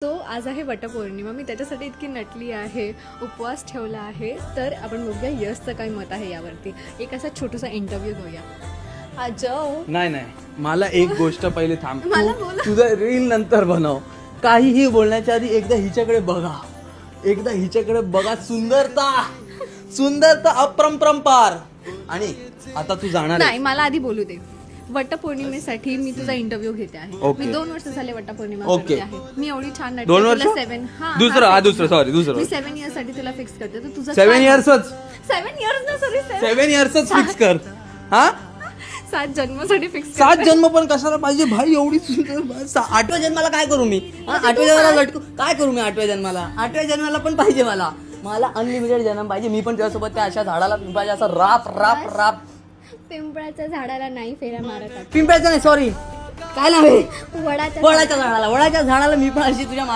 तो आज आहे वटपौर्णिमा. मी त्याच्यासाठी इतकी नटली आहे, उपवास ठेवला आहे. तर आपण बघूया यशचं काय मत आहे यावरती. एक असा छोटासा इंटरव्ह्यू घेऊया. नाही मला एक गोष्ट पहिले थांब. मला बोला. तुझं रील नंतर बनव. काहीही बोलण्याच्या आधी एकदा हिच्याकडे बघा. सुंदरता अपरंपार. आणि आता तू जाणार नाही, मला आधी बोलू दे. वटपौर्णिमेसाठी मी तुझा इंटरव्ह्यू घेते आहे. Okay. मी 2 वर्ष झाले वटपौर्णिमा Okay. करते आहे. मी एवढी छान नटते. 2 वर्ष? 7 दुसरं मी 7 इयर्स साठी तुला फिक्स करते. तर तुझं 7 इयर्सच 7 इयर्स ना, सॉरी 7 इयर्सच फिक्स कर. हा 7 जन्मासाठी फिक्स 7 जन्म पण कशाला पाहिजे भाई? एवढी सुंदर 8व्या जन्माला काय करू मी? 8व्या जन्माला लटकू काय करू मी? 8व्या जन्माला पण पाहिजे मला अनलिमिटेड जन्म पाहिजे. मी पण तुझ्यासोबत त्या अशा झाडाला पिंपळाच्या असं राप पिंपळाच्या झाडाला नाही फेऱ्या मारत आहे. पिंपळाचं नाही, सॉरी काय नाव आहे? वडाच्या वडाच्या झाडाला मी पण अशी तुझ्या